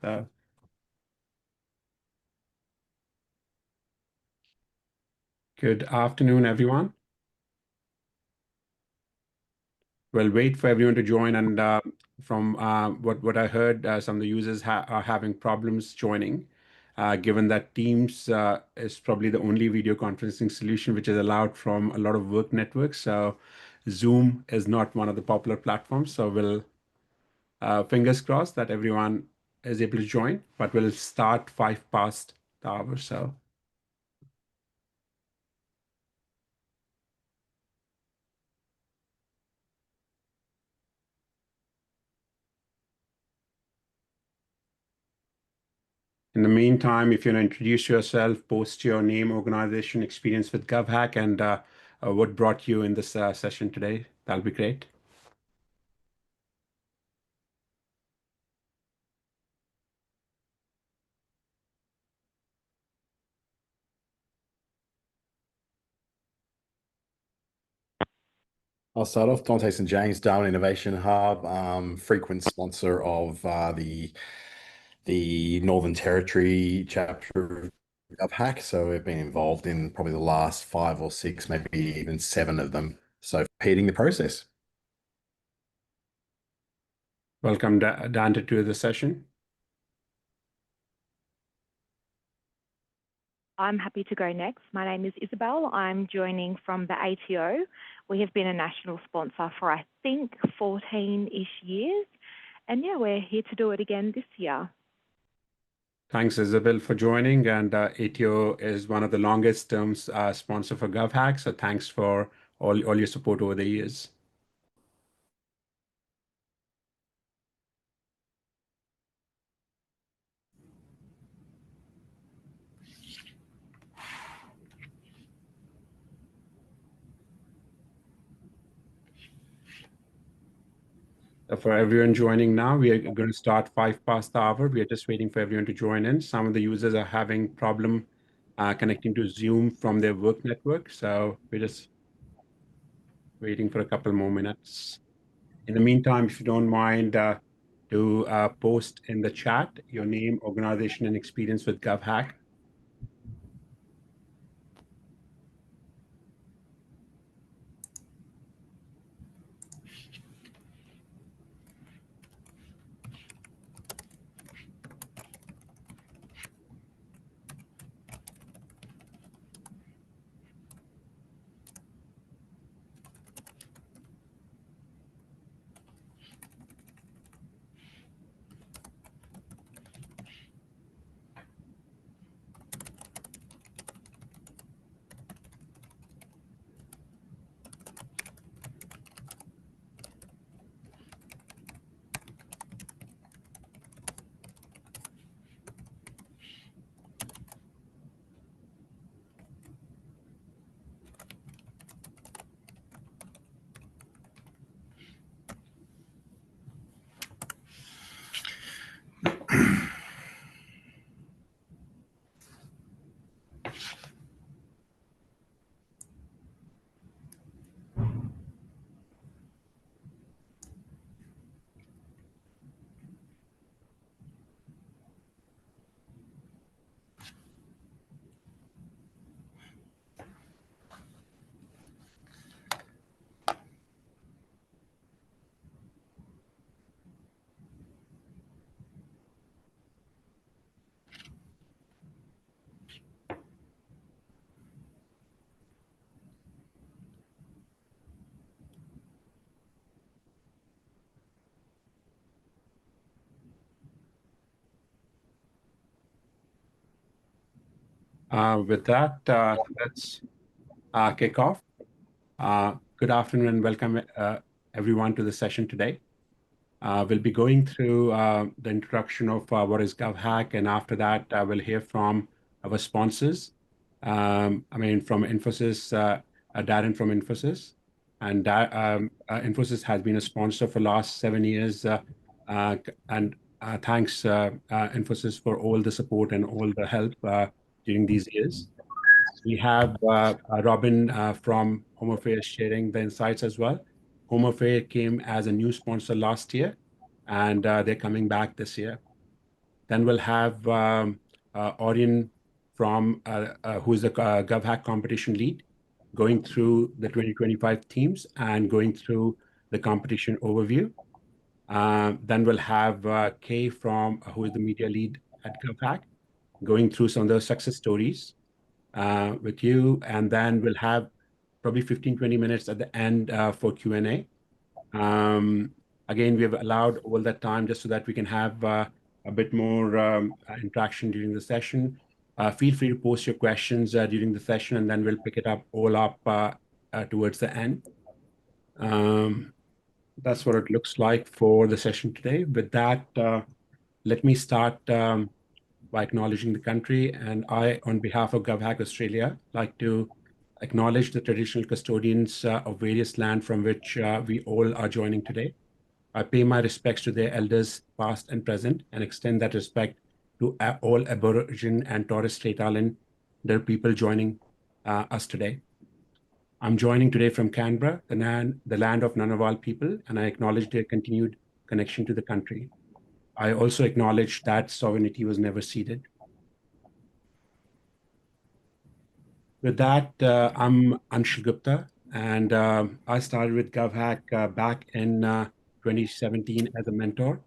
So, good afternoon, everyone. We'll wait for everyone to join, and from what I heard, some of the users are having problems joining, given that Teams is probably the only video conferencing solution which is allowed from a lot of work networks. So Zoom is not one of the popular platforms. So we'll fingers crossed that everyone is able to join, but we'll start 5 past the hour. So. In the meantime, if you want to introduce yourself, post your name, organization, experience with GovHack, and what brought you in this session today, that'll be great. I'll start off. Dante St. James, Darwin Innovation Hub, frequent sponsor of the Northern Territory chapter of GovHack. So we've been involved in probably the last 5 or 6, maybe even 7 of them. So repeating the process. Welcome, Dante, to the session. I'm happy to go next. My name is Isabel. I'm joining from the ATO. We have been a national sponsor for, I think, 14-ish years. And yeah, we're here to do it again this year. Thanks, Isabel, for joining. And ATO is one of the longest term sponsor for GovHack. So thanks for all your support over the years. For everyone joining now, we are going to start 5 past the hour. We are just waiting for everyone to join in. Some of the users are having problem connecting to Zoom from their work network. So we're just waiting for a couple more minutes. In the meantime, if you don't mind, to post in the chat your name, organization, and experience with GovHack. With that, let's kick off. Good afternoon and welcome everyone to the session today. We'll be going through the introduction of what is GovHack, and after that, we'll hear from our sponsors. From Infosys, Darren from Infosys. And Infosys has been a sponsor for the last 7 years. And thanks, Infosys, for all the support and all the help during these years. We have Robin from Home Affairs sharing the insights as well. Home Affairs came as a new sponsor last year, and they're coming back this year. Then we'll have Orion from who is the GovHack competition lead, going through the 2025 themes and going through the competition overview. Then we'll have Kay from who is the media lead at GovHack, going through some of the success stories with you. And then we'll have probably 15-20 minutes at the end for Q&A. Again, we have allowed all that time just so that we can have a bit more interaction during the session. Feel free to post your questions during the session, and then we'll pick it up all up towards the end. That's what it looks like for the session today. With that, let me start by acknowledging the country. And I, on behalf of GovHack Australia, like to acknowledge the traditional custodians of various land from which we all are joining today. I pay my respects to their elders, past and present, and extend that respect to all Aboriginal and Torres Strait Islander people joining us today. I'm joining today from Canberra, the land of Ngunnawal people, and I acknowledge their continued connection to the country. I also acknowledge that sovereignty was never ceded. With that, I'm Anshul Gupta, and I started with GovHack back in 2017 as a mentor.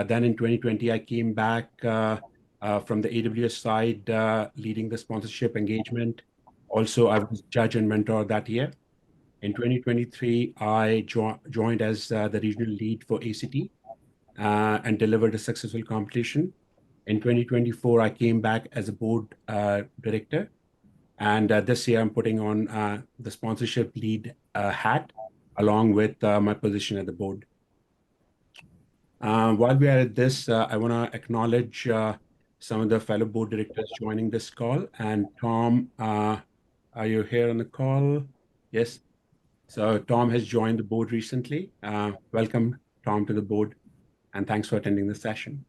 Then in 2020, I came back from the AWS side, leading the sponsorship engagement. Also, I was judge and mentor that year. In 2023, I joined as the regional lead for ACT and delivered a successful competition. In 2024, I came back as a board director. And this year, I'm putting on the sponsorship lead hat, along with my position at the board. While we are at this, I want to acknowledge some of the fellow board directors joining this call. And Tom, are you here on the call? Yes. So Tom has joined the board recently. Welcome, Tom, to the board, and thanks for attending the session.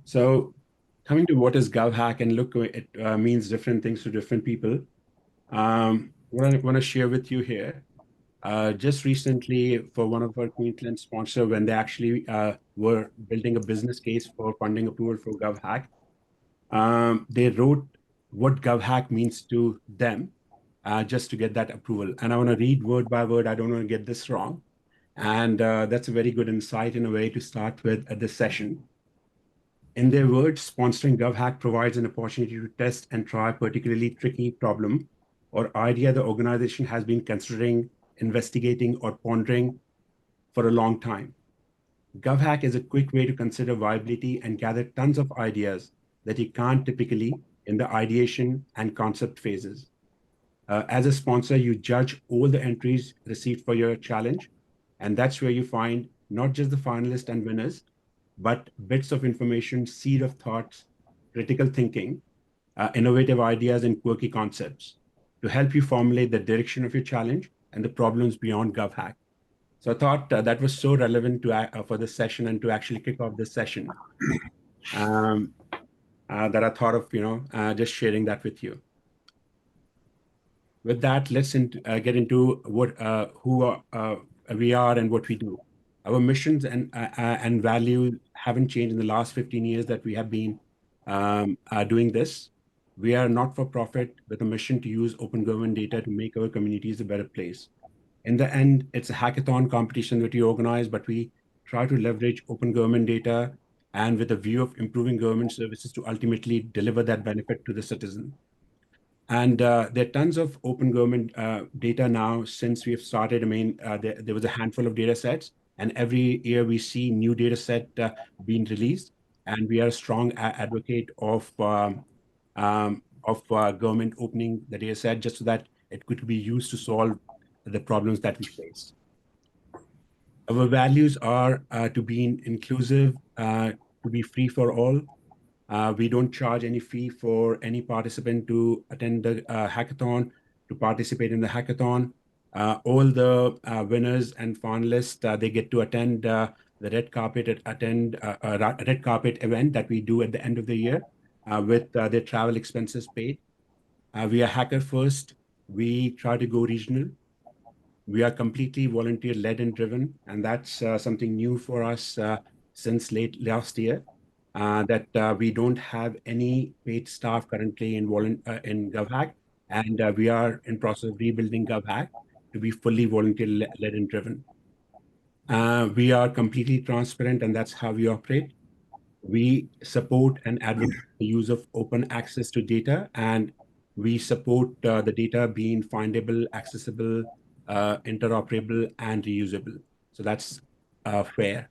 So coming to what is GovHack, and look, it means different things to different people. What I want to share with you here, just recently for one of our Queensland sponsor, when they actually were building a business case for funding approval for GovHack, they wrote what GovHack means to them just to get that approval. And I want to read word by word. I don't want to get this wrong. And that's a very good insight in a way to start with at this session. In their words, sponsoring GovHack provides an opportunity to test and try a particularly tricky problem or idea the organization has been considering, investigating, or pondering for a long time. GovHack is a quick way to consider viability and gather tons of ideas that you can't typically in the ideation and concept phases. As a sponsor, you judge all the entries received for your challenge, and that's where you find not just the finalists and winners, but bits of information, seed of thoughts, critical thinking, innovative ideas, and quirky concepts to help you formulate the direction of your challenge and the problems beyond GovHack. So I thought that was so relevant to for this session and to actually kick off this session that I thought of just sharing that with you. With that, let's get into what who we are and what we do. Our missions and values haven't changed in the last 15 years that we have been doing this. We are not for profit with a mission to use open government data to make our communities a better place. In the end, it's a hackathon competition that we organize, but we try to leverage open government data and with a view of improving government services to ultimately deliver that benefit to the citizen. And there are tons of open government data now since we have started. I mean, there was a handful of data sets, and every year we see new data set being released. And we are a strong advocate of government opening the data set just so that it could be used to solve the problems that we face. Our values are to be inclusive, to be free for all. We don't charge any fee for any participant to attend the hackathon, to participate in the hackathon. All the winners and finalists, they get to attend the red carpet red carpet event that we do at the end of the year with their travel expenses paid. We are hacker first, we try to go regional. We are completely volunteer-led and driven, and that's something new for us since late last year, that we don't have any paid staff currently in GovHack, and we are in process of rebuilding GovHack to be fully volunteer-led and driven. We are completely transparent, and that's how we operate. We support and advocate the use of open access to data, and we support the data being findable, accessible, interoperable, and reusable. So that's fair.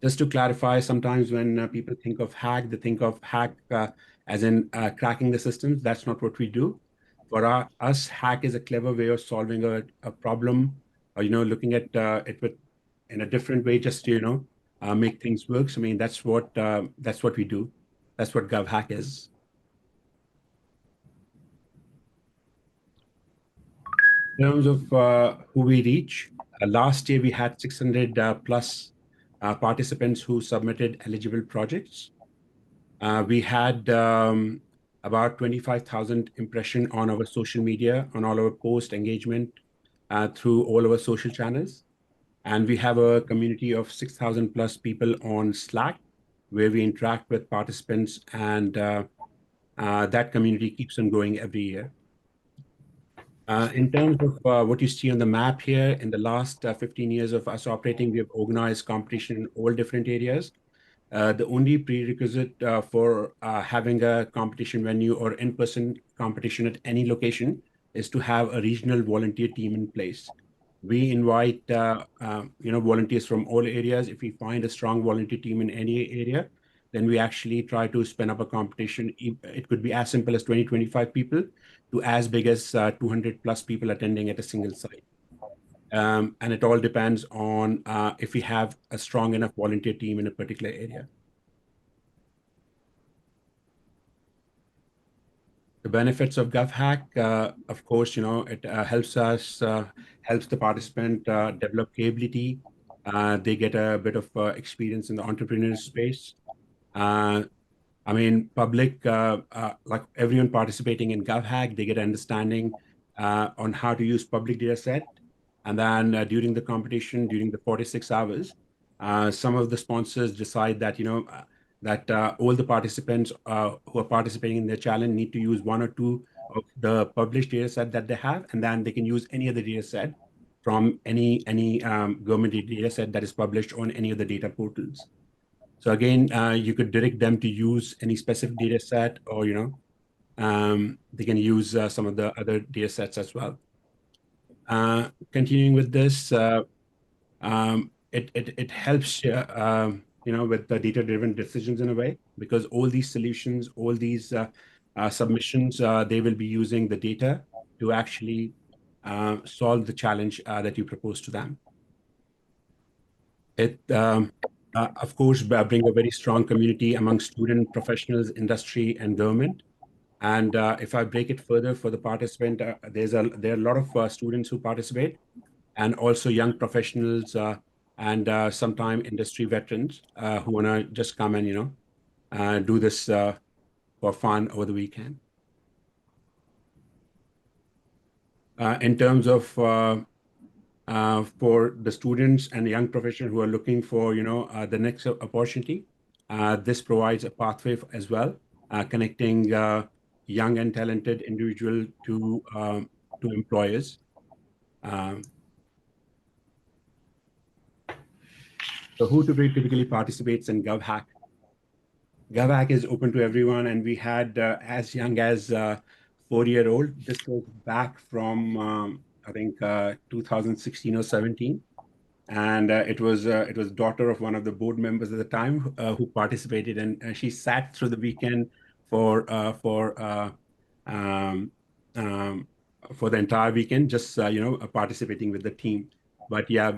Just to clarify, sometimes when people think of hack, they think of hack as in cracking the systems. That's not what we do. For us, hack is a clever way of solving a problem, or looking at it in a different way, just to make things work. So, I mean, that's what we do. That's what GovHack is. In terms of who we reach, last year we had 600 plus participants who submitted eligible projects. We had about 25,000 impression on our social media, on all our post engagement through all our social channels. And we have a community of 6,000 plus people on Slack, where we interact with participants, and that community keeps on growing every year. In terms of what you see on the map here, in the last 15 years of us operating, we have organized competition in all different areas. The only prerequisite for having a competition venue or in-person competition at any location is to have a regional volunteer team in place. We invite volunteers from all areas. If we find a strong volunteer team in any area, then we actually try to spin up a competition. It could be as simple as 20, 25 people to as big as 200 plus people attending at a single site. And it all depends on if we have a strong enough volunteer team in a particular area. The benefits of GovHack, of course, it helps the participant develop capability. They get a bit of experience in the entrepreneurial space. I mean, public, like everyone participating in GovHack, they get understanding on how to use public data set. And then during the competition, during the 46 hours, some of the sponsors decide that, all the participants who are participating in the challenge need to use one or two of the published data set that they have, and then they can use any other data set from any government data set that is published on any of the data portals. So again, you could direct them to use any specific data set, or they can use some of the other data sets as well. Continuing with this, it helps with the data-driven decisions in a way, because all these solutions, all these submissions, they will be using the data to actually solve the challenge that you propose to them. It of course, bring a very strong community among student, professionals, industry, and government. And if I break it further for the participant, there are a lot of students who participate, and also young professionals and sometime industry veterans who want to just come and do this for fun over the weekend. In terms of for the students and the young professionals who are looking for the next opportunity, this provides a pathway as well, connecting young and talented individual to employers. So who typically participates in GovHack? GovHack is open to everyone, and we had as young as 4-year-old. This goes back from I think 2016 or 17, and it was daughter of one of the board members at the time who participated, and she sat through the weekend for the entire weekend, just participating with the team. But yeah,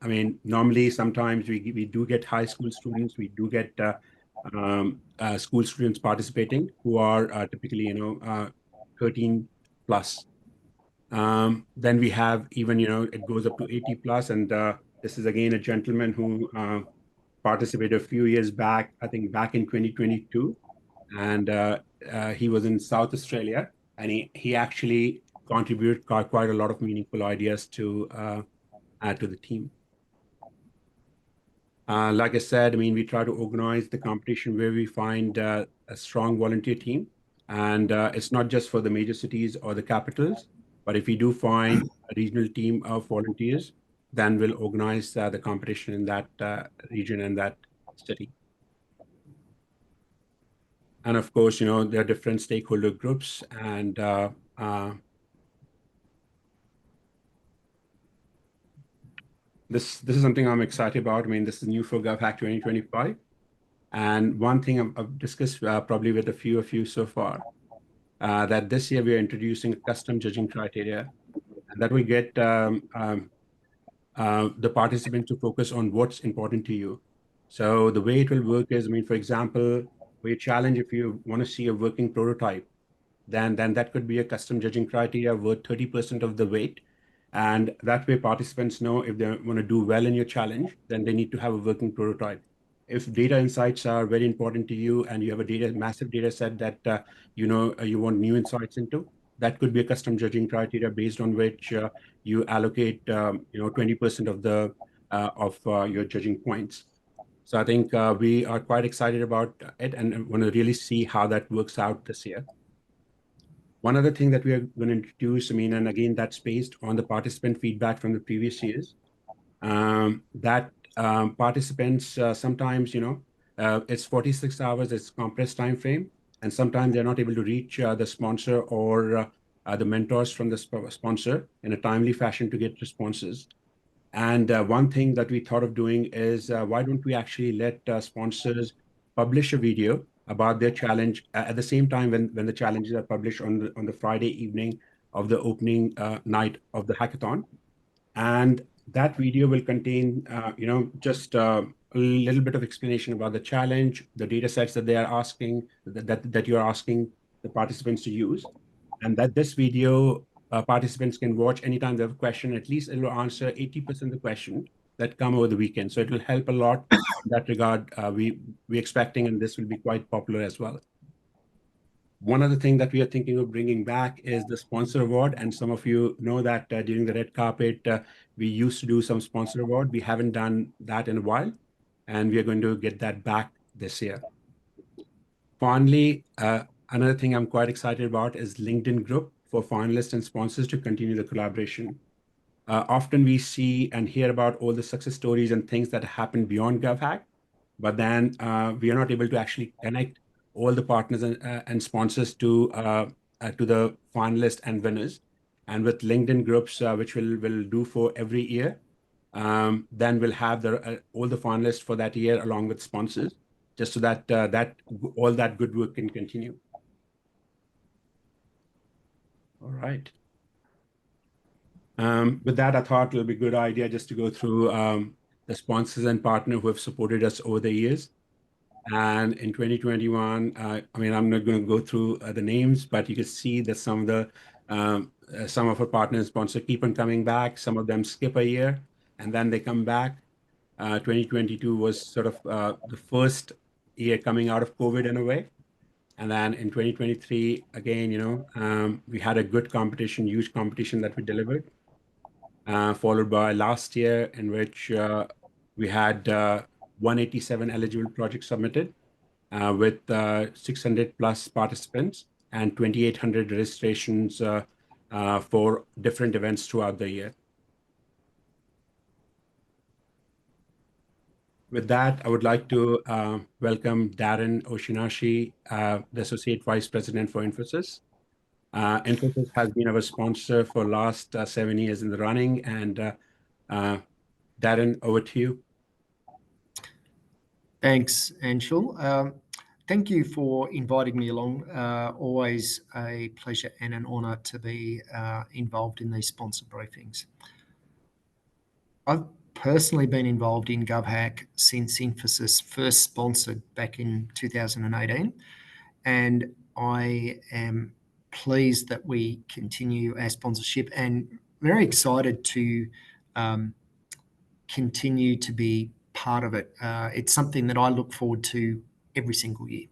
I mean, normally sometimes we do get high school students, we do get school students participating who are typically 13 plus. Then we have even it goes up to 80 plus, and this is again a gentleman who participated a few years back, I think back in 2022, and he was in South Australia, and he actually contributed quite a lot of meaningful ideas to add to the team. Like I said, I mean, we try to organize the competition where we find a strong volunteer team. And it's not just for the major cities or the capitals, but if we do find a regional team of volunteers, then we'll organize the competition in that region and that city. And of course, there are different stakeholder groups, and this is something I'm excited about. I mean, this is new for GovHack 2025. And one thing I've discussed probably with a few of you so far, that this year we are introducing a custom judging criteria, and that will get the participants to focus on what's important to you. So the way it will work is, I mean, for example, we challenge if you want to see a working prototype, then that could be a custom judging criteria worth 30% of the weight. And that way participants know if they want to do well in your challenge, then they need to have a working prototype. If data insights are very important to you and you have a massive data set that you want new insights into, that could be a custom judging criteria based on which you allocate 20% of the your judging points. So I think we are quite excited about it and want to really see how that works out this year. One other thing that we are going to introduce, I mean, and again, that's based on the participant feedback from the previous years, that participants sometimes, it's 46 hours, it's compressed time frame, and sometimes they're not able to reach the sponsor or the mentors from the sponsor in a timely fashion to get responses. And one thing that we thought of doing is why don't we actually let sponsors publish a video about their challenge at the same time when the challenges are published on the Friday evening of the opening night of the hackathon. And that video will contain, just a little bit of explanation about the challenge, the data sets that they are asking, that you're asking the participants to use. And that this video, participants can watch anytime they have a question. At least it will answer 80% of the questions that come over the weekend. So it will help a lot in that regard. We're expecting, and this will be quite popular as well. One other thing that we are thinking of bringing back is the sponsor award. And some of you know that during the red carpet, we used to do some sponsor award. We haven't done that in a while, and we are going to get that back this year. Finally, another thing I'm quite excited about is LinkedIn group for finalists and sponsors to continue the collaboration. Often we see and hear about all the success stories and things that happen beyond GovHack, but then we are not able to actually connect all the partners and sponsors to the finalists and winners. And with LinkedIn groups, which we'll do for every year, then we'll have all the finalists for that year along with sponsors, just so that all that good work can continue. All right. With that, I thought it'll be a good idea just to go through the sponsors and partners who have supported us over the years. And in 2021, I mean, I'm not going to go through the names, but you can see that some of our partners and sponsors keep on coming back. Some of them skip a year and then they come back. 2022 was sort of the first year coming out of COVID in a way. And then in 2023, again, we had a good competition, huge competition that we delivered, followed by last year in which we had 187 eligible projects submitted with 600 plus participants and 2,800 registrations for different events throughout the year. With that, I would like to welcome Darren Oshinashi, the Associate Vice President for Infosys. Infosys has been our sponsor for the last 7 years in the running. And Darren, over to you. Thanks, Anshul. Thank you for inviting me along. Always a pleasure and an honour to be involved in these sponsor briefings. I've personally been involved in GovHack since Infosys first sponsored back in 2018, and I am pleased that we continue our sponsorship and very excited to continue to be part of it. It's something that I look forward to every single year.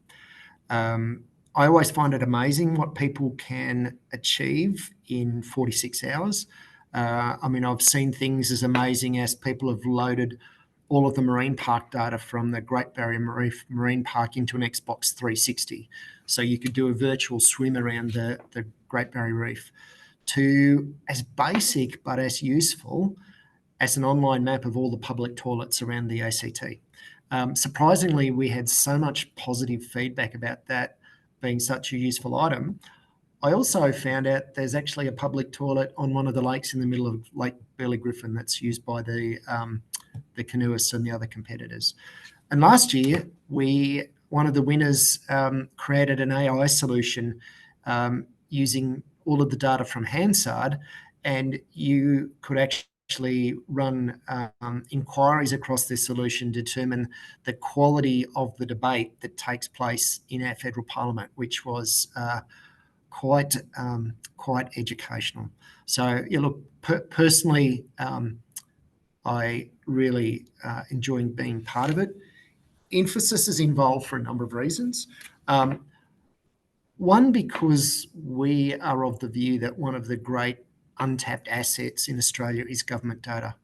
I always find it amazing what people can achieve in 46 hours. I mean, I've seen things as amazing as people have loaded all of the marine park data from the Great Barrier Reef Marine Park into an Xbox 360. So you could do a virtual swim around the Great Barrier Reef, to as basic but as useful as an online map of all the public toilets around the ACT. Surprisingly, we had so much positive feedback about that being such a useful item. I also found out there's actually a public toilet on one of the lakes in the middle of Lake Burley Griffin that's used by the canoeists and the other competitors. And last year, one of the winners created an AI solution using all of the data from Hansard, and you could actually run inquiries across this solution, determine the quality of the debate that takes place in our federal parliament, which was quite educational. So, yeah, look, personally, I really enjoy being part of it. Emphasis is involved for a number of reasons. One, because we are of the view that one of the great untapped assets in Australia is government data.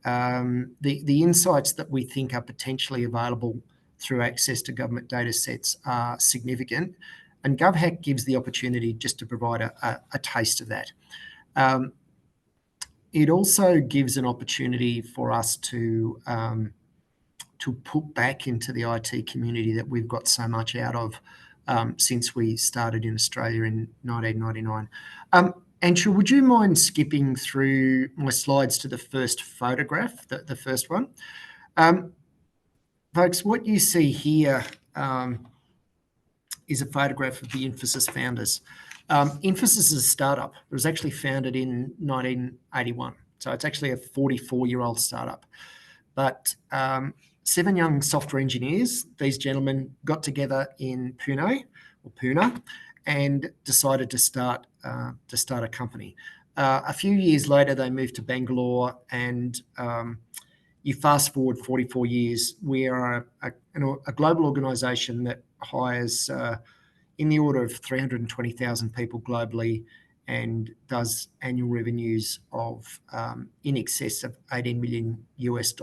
The insights that we think are potentially available through access to government data sets are significant, and GovHack gives the opportunity just to provide a taste of that. It also gives an opportunity for us to put back into the IT community that we've got so much out of since we started in Australia in 1999. Anshul, would you mind skipping through my slides to the first photograph, the first one? Folks, what you see here is a photograph of the Infosys founders. Infosys is a startup. It was actually founded in 1981. So it's actually a 44-year-old startup. But 7 young software engineers, these gentlemen got together in Pune, and decided to start a company. A few years later, they moved to Bangalore, and you fast forward 44 years, we are a global organisation that hires in the order of 320,000 people globally and does annual revenues of in excess of $18 million US.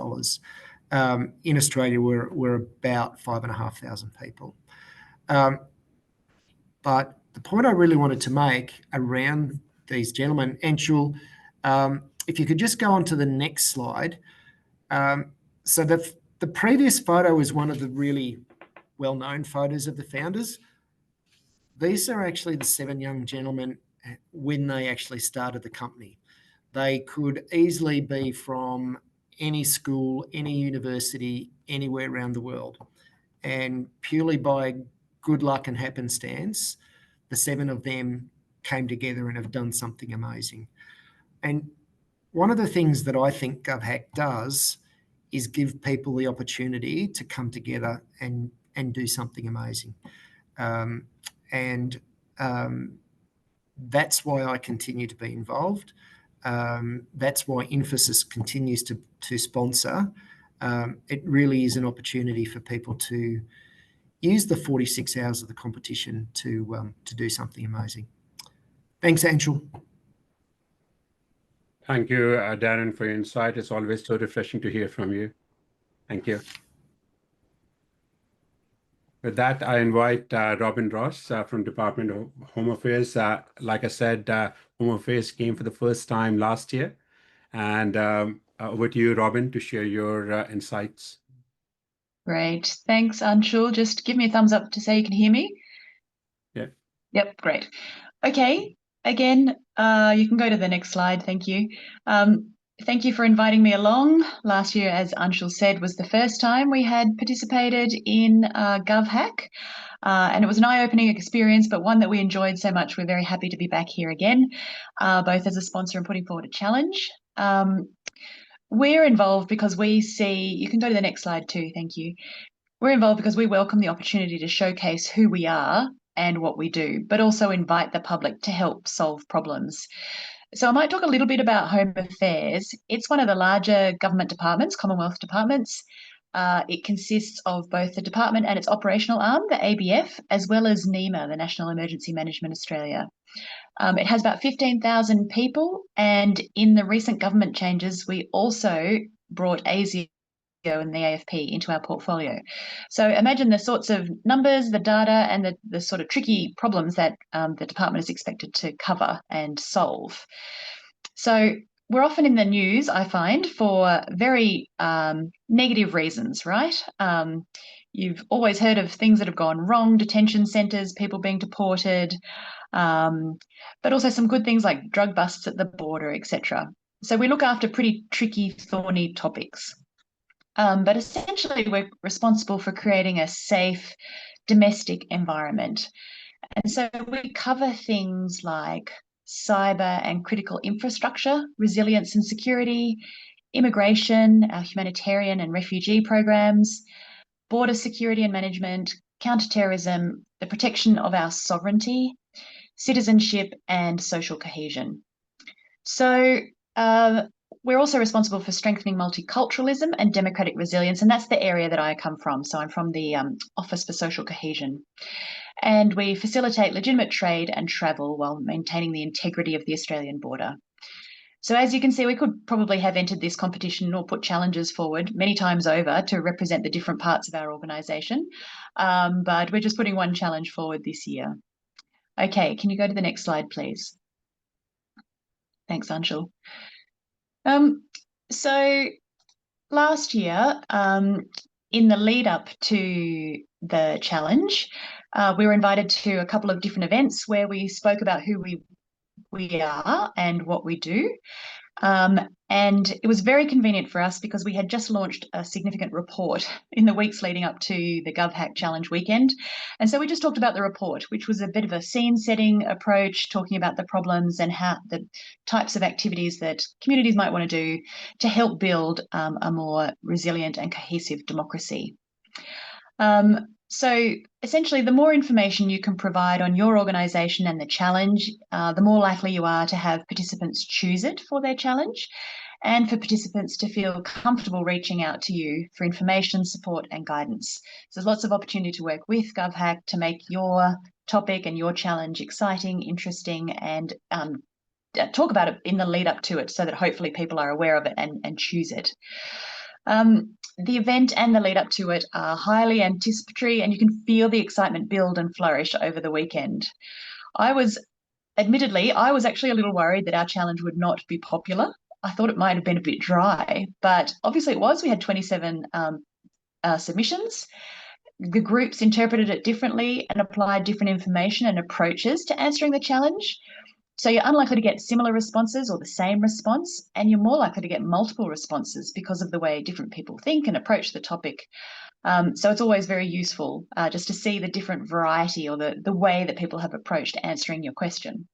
In Australia, we're about 5,500 people. But the point I really wanted to make around these gentlemen, Anshul, if you could just go on to the next slide. So the previous photo is one of the really well-known photos of the founders. These are actually the 7 young gentlemen when they actually started the company. They could easily be from any school, any university, anywhere around the world. And purely by good luck and happenstance, the 7 of them came together and have done something amazing. And one of the things that I think GovHack does is give people the opportunity to come together and do something amazing. That's why I continue to be involved. That's why Infosys continues to sponsor. It really is an opportunity for people to use the 46 hours of the competition to do something amazing. Thanks, Anshul. Thank you, Darren, for your insight. It's always so refreshing to hear from you. Thank you. With that, I invite Robin Ross from Department of Home Affairs. Like I said, Home Affairs came for the first time last year. And over to you, Robin, to share your insights. Great. Thanks, Anshul. Just give me a thumbs up to say you can hear me. Yeah. Yep, great. Okay, again, you can go to the next slide. Thank you. Thank you for inviting me along. Last year, as Anshul said, was the first time we had participated in GovHack. And it was an eye-opening experience, but one that we enjoyed so much. We're very happy to be back here again, both as a sponsor and putting forward a challenge. We're involved because we see, you can go to the next slide too, thank you. We're involved because we welcome the opportunity to showcase who we are and what we do, but also invite the public to help solve problems. So I might talk a little bit about Home Affairs. It's one of the larger government departments, Commonwealth departments. It consists of both the department and its operational arm, the ABF, as well as NEMA, the National Emergency Management Australia. It has about 15,000 people, and in the recent government changes, we also brought ASIO and the AFP into our portfolio. So imagine the sorts of numbers, the data, and the sort of tricky problems that the department is expected to cover and solve. So we're often in the news, I find, for very negative reasons, right? You've always heard of things that have gone wrong, detention centres, people being deported, but also some good things like drug busts at the border, etc. So we look after pretty tricky, thorny topics. But essentially, we're responsible for creating a safe domestic environment. And so we cover things like cyber and critical infrastructure, resilience and security, immigration, our humanitarian and refugee programs, border security and management, counterterrorism, the protection of our sovereignty, citizenship, and social cohesion. So we're also responsible for strengthening multiculturalism and democratic resilience, and that's the area that I come from. So I'm from the Office for Social Cohesion. And we facilitate legitimate trade and travel while maintaining the integrity of the Australian border. So as you can see, we could probably have entered this competition or put challenges forward many times over to represent the different parts of our organisation, but we're just putting one challenge forward this year. Okay, can you go to the next slide, please? Thanks, Anshul. So last year, in the lead up to the challenge, we were invited to a couple of different events where we spoke about who we are and what we do. And it was very convenient for us because we had just launched a significant report in the weeks leading up to the GovHack Challenge weekend. And so we just talked about the report, which was a bit of a scene-setting approach, talking about the problems and how the types of activities that communities might want to do to help build a more resilient and cohesive democracy. So essentially, the more information you can provide on your organisation and the challenge, the more likely you are to have participants choose it for their challenge and for participants to feel comfortable reaching out to you for information, support and guidance. So there's lots of opportunity to work with GovHack to make your topic and your challenge exciting, interesting, and talk about it in the lead up to it so that hopefully people are aware of it and choose it. The event and the lead up to it are highly anticipatory, and you can feel the excitement build and flourish over the weekend. Admittedly, I was actually a little worried that our challenge would not be popular. I thought it might have been a bit dry, but obviously it was. We had 27 submissions. The groups interpreted it differently and applied different information and approaches to answering the challenge. So you're unlikely to get similar responses or the same response, and you're more likely to get multiple responses because of the way different people think and approach the topic. So it's always very useful just to see the different variety or the way that people have approached answering your question.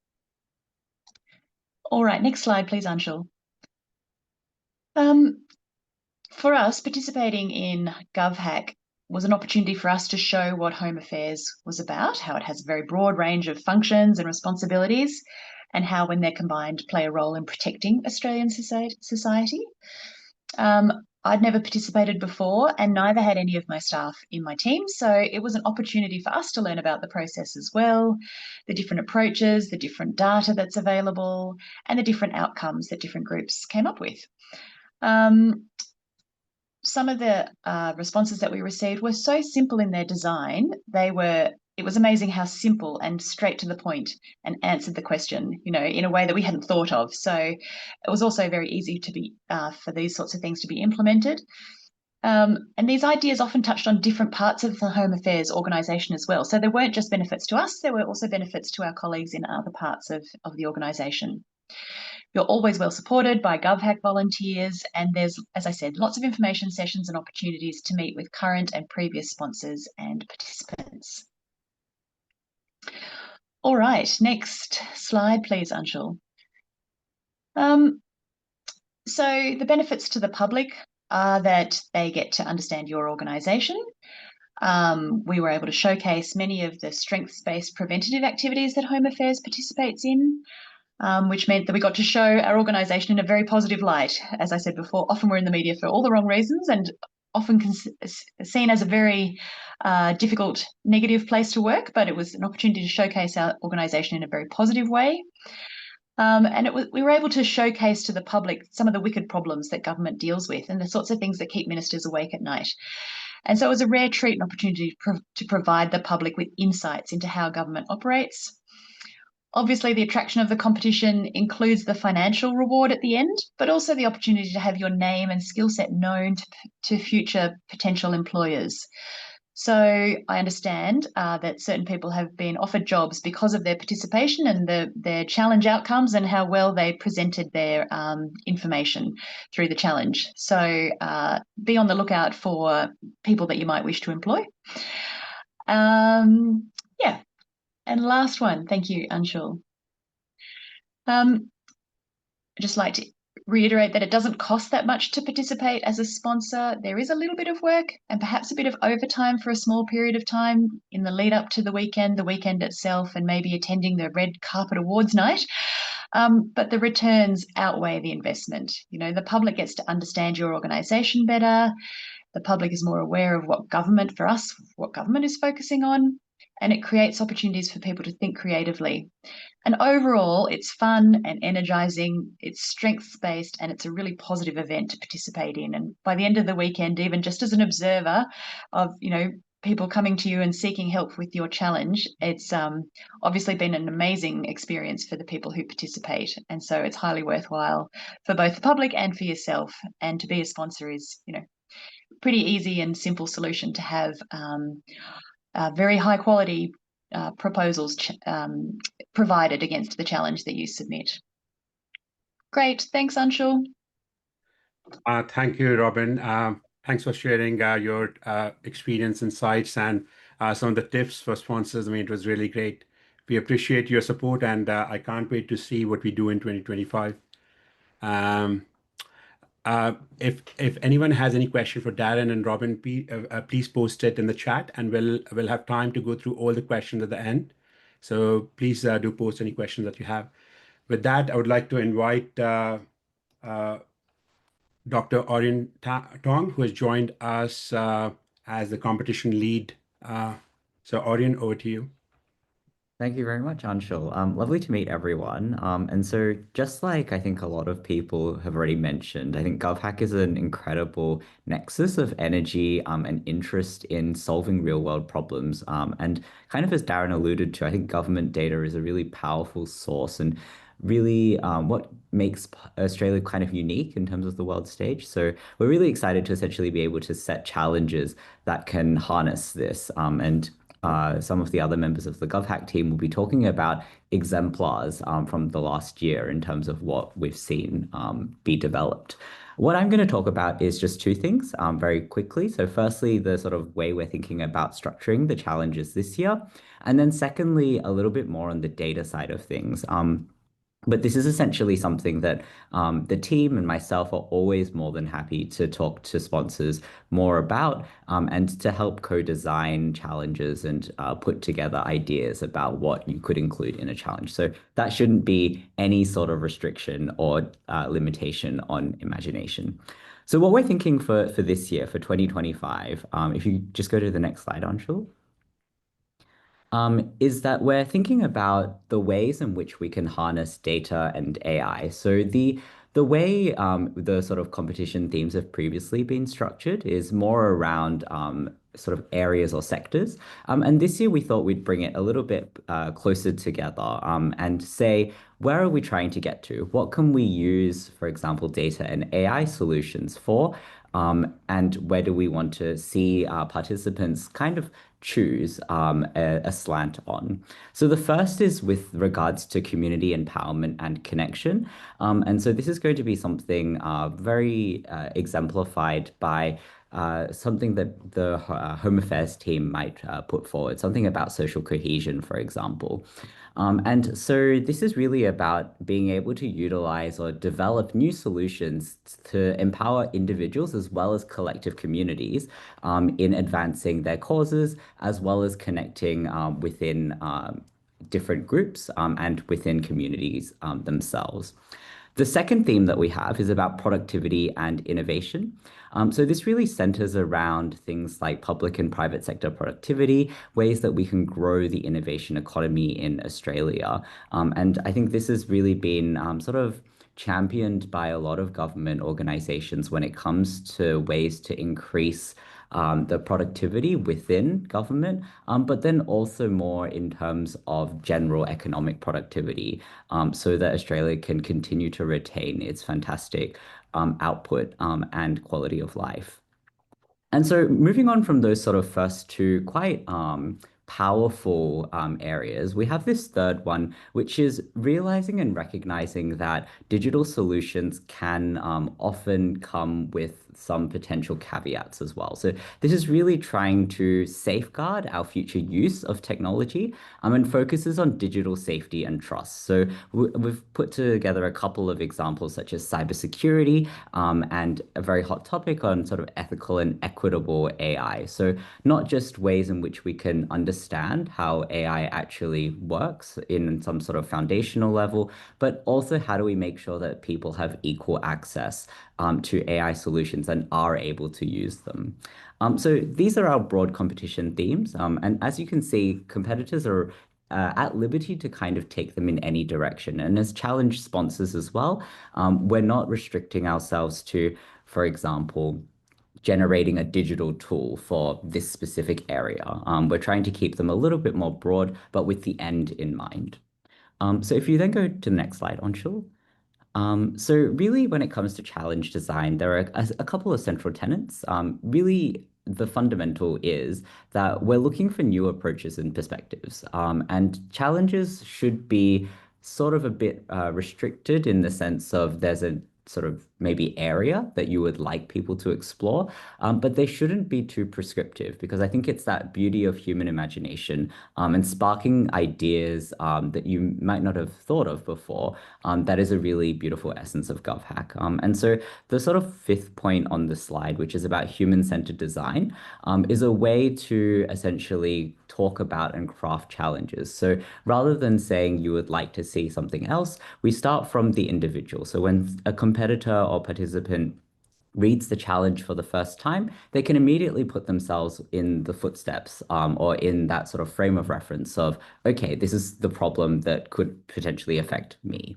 All right, next slide, please, Anshul. For us, participating in GovHack was an opportunity for us to show what Home Affairs was about, how it has a very broad range of functions and responsibilities, and how, when they're combined, play a role in protecting Australian society. I'd never participated before, and neither had any of my staff in my team, so it was an opportunity for us to learn about the process as well, the different approaches, the different data that's available, and the different outcomes that different groups came up with. Some of the responses that we received were so simple in their design. It was amazing how simple and straight to the point and answered the question, in a way that we hadn't thought of. So it was also very easy to be for these sorts of things to be implemented. And these ideas often touched on different parts of the Home Affairs organisation as well. So there weren't just benefits to us, there were also benefits to our colleagues in other parts of the organisation. You're always well supported by GovHack volunteers, and there's, as I said, lots of information sessions and opportunities to meet with current and previous sponsors and participants. All right, next slide, please, Anshul. So the benefits to the public are that they get to understand your organisation. We were able to showcase many of the strengths-based preventative activities that Home Affairs participates in, which meant that we got to show our organisation in a very positive light. As I said before, often we're in the media for all the wrong reasons, and often seen as a very difficult, negative place to work, but it was an opportunity to showcase our organisation in a very positive way. And we were able to showcase to the public some of the wicked problems that government deals with and the sorts of things that keep ministers awake at night. And so it was a rare treat and opportunity to provide the public with insights into how government operates. Obviously, the attraction of the competition includes the financial reward at the end, but also the opportunity to have your name and skill set known to future potential employers. So I understand that certain people have been offered jobs because of their participation and their challenge outcomes and how well they presented their information through the challenge. So be on the lookout for people that you might wish to employ. Yeah. And last one, thank you, Anshul. I'd just like to reiterate that it doesn't cost that much to participate as a sponsor. There is a little bit of work and perhaps a bit of overtime for a small period of time in the lead up to the weekend itself, and maybe attending the red carpet awards night. But the returns outweigh the investment. You know, the public gets to understand your organisation better. The public is more aware of what government is focusing on, and it creates opportunities for people to think creatively. And overall, it's fun and energizing, it's strengths-based, and it's a really positive event to participate in. And by the end of the weekend, even just as an observer of, you know, people coming to you and seeking help with your challenge, it's obviously been an amazing experience for the people who participate. And so it's highly worthwhile for both the public and for yourself. And to be a sponsor is, you know, pretty easy and simple solution to have very high quality proposals provided against the challenge that you submit. Great, thanks Anshul. Thank you, Robin. Thanks for sharing your experience, insights, and some of the tips for sponsors. I mean, it was really great. We appreciate your support, and I can't wait to see what we do in 2025. If anyone has any question for Darren and Robin, please post it in the chat, and we'll have time to go through all the questions at the end. So please do post any questions that you have. With that, I would like to invite Dr. Orion Tong, who has joined us as the competition lead. So Orion, over to you. Thank you very much, Anshul. Lovely to meet everyone. And so just like I think a lot of people have already mentioned, I think GovHack is an incredible nexus of energy and interest in solving real world problems. And kind of as Darren alluded to, I think government data is a really powerful source and really what makes Australia kind of unique in terms of the world stage. So we're really excited to essentially be able to set challenges that can harness this. Some of the other members of the GovHack team will be talking about exemplars from the last year in terms of what we've seen be developed. What I'm going to talk about is just two things very quickly. So firstly, the sort of way we're thinking about structuring the challenges this year. And then secondly, a little bit more on the data side of things. But this is essentially something that the team and myself are always more than happy to talk to sponsors more about and to help co-design challenges and put together ideas about what you could include in a challenge. So that shouldn't be any sort of restriction or limitation on imagination. So what we're thinking for this year, for 2025, if you just go to the next slide, Anshul. Is that we're thinking about the ways in which we can harness data and AI. So the way the sort of competition themes have previously been structured is more around sort of areas or sectors. And this year we thought we'd bring it a little bit closer together and say, where are we trying to get to? What can we use, for example, data and AI solutions for? And where do we want to see our participants kind of choose a slant on? So the first is with regards to community empowerment and connection. And so this is going to be something very exemplified by something that the Home Affairs team might put forward, something about social cohesion, for example. And so this is really about being able to utilize or develop new solutions to empower individuals as well as collective communities in advancing their causes, as well as connecting within different groups and within communities themselves. The second theme that we have is about productivity and innovation. So this really centers around things like public and private sector productivity, ways that we can grow the innovation economy in Australia. And I think this has really been sort of championed by a lot of government organizations when it comes to ways to increase the productivity within government, but then also more in terms of general economic productivity, so that Australia can continue to retain its fantastic output and quality of life. And so moving on from those sort of first two quite powerful areas, we have this third one, which is realizing and recognizing that digital solutions can often come with some potential caveats as well. So this is really trying to safeguard our future use of technology and focuses on digital safety and trust. So we've put together a couple of examples such as cybersecurity and a very hot topic on sort of ethical and equitable AI. So not just ways in which we can understand how AI actually works in some sort of foundational level, but also how do we make sure that people have equal access to AI solutions and are able to use them. So these are our broad competition themes. And as you can see, competitors are at liberty to kind of take them in any direction. And as challenge sponsors as well, we're not restricting ourselves to, for example, generating a digital tool for this specific area. We're trying to keep them a little bit more broad, but with the end in mind. So if you then go to the next slide, Anshul. So really, when it comes to challenge design, there are a couple of central tenets. Really, the fundamental is that we're looking for new approaches and perspectives. And challenges should be sort of a bit restricted in the sense of there's a sort of maybe area that you would like people to explore, but they shouldn't be too prescriptive because I think it's that beauty of human imagination and sparking ideas that you might not have thought of before. That is a really beautiful essence of GovHack. And so the sort of fifth point on the slide, which is about human-centered design, is a way to essentially talk about and craft challenges. So rather than saying you would like to see something else, we start from the individual. So when a competitor or participant reads the challenge for the first time, they can immediately put themselves in the footsteps or in that sort of frame of reference of, okay, this is the problem that could potentially affect me.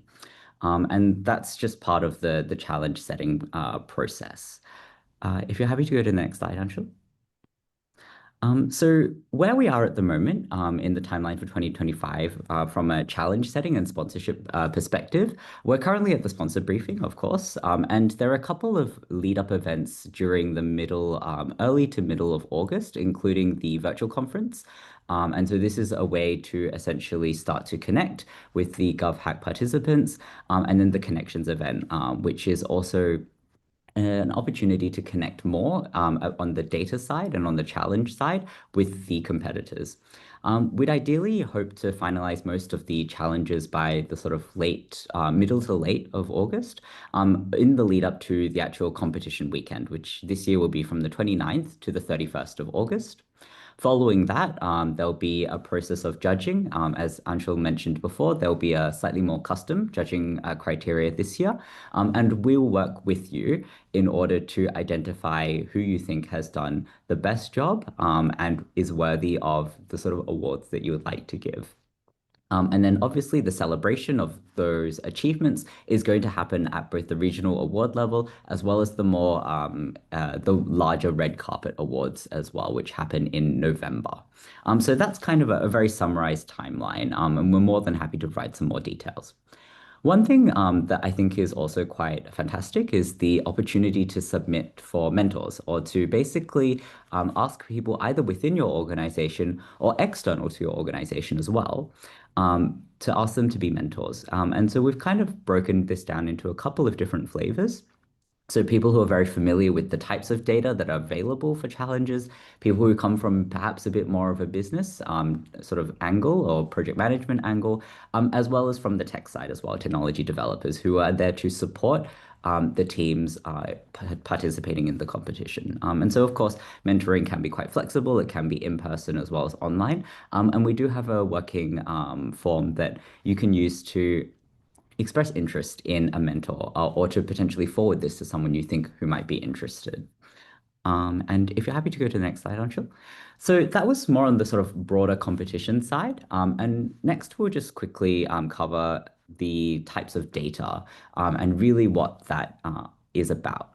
And that's just part of the challenge setting process. If you're happy to go to the next slide, Anshul. So where we are at the moment in the timeline for 2025 from a challenge setting and sponsorship perspective, we're currently at the sponsor briefing, of course, and there are a couple of lead-up events during the early to middle of August, including the virtual conference. And so this is a way to essentially start to connect with the GovHack participants, and then the connections event, which is also an opportunity to connect more on the data side and on the challenge side with the competitors. We'd ideally hope to finalize most of the challenges by the sort of middle to late of August, in the lead up to the actual competition weekend, which this year will be from the 29th to the 31st of August. Following that, there'll be a process of judging. As Anshul mentioned before, there'll be a slightly more custom judging criteria this year. And we'll work with you in order to identify who you think has done the best job and is worthy of the sort of awards that you would like to give. And then obviously the celebration of those achievements is going to happen at both the regional award level as well as the larger red carpet awards as well, which happen in November. So that's kind of a very summarized timeline, and we're more than happy to provide some more details. One thing that I think is also quite fantastic is the opportunity to submit for mentors or to basically ask people either within your organization or external to your organization as well to ask them to be mentors. And so we've kind of broken this down into a couple of different flavors. So people who are very familiar with the types of data that are available for challenges, people who come from perhaps a bit more of a business sort of angle or project management angle, as well as from the tech side as well, technology developers who are there to support the teams participating in the competition. And so, of course, mentoring can be quite flexible. It can be in person as well as online. And we do have a working form that you can use to express interest in a mentor or to potentially forward this to someone you think who might be interested. And if you're happy to go to the next slide, Anshul. So that was more on the sort of broader competition side. And next, we'll just quickly cover the types of data and really what that is about.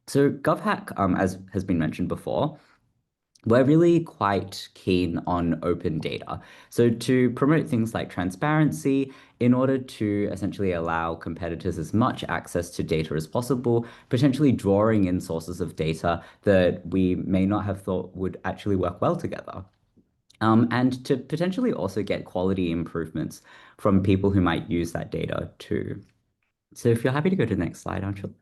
So GovHack, as has been mentioned before, we're really quite keen on open data. So to promote things like transparency, in order to essentially allow competitors as much access to data as possible, potentially drawing in sources of data that we may not have thought would actually work well together. And to potentially also get quality improvements from people who might use that data too. So if you're happy to go to the next slide, Anshul.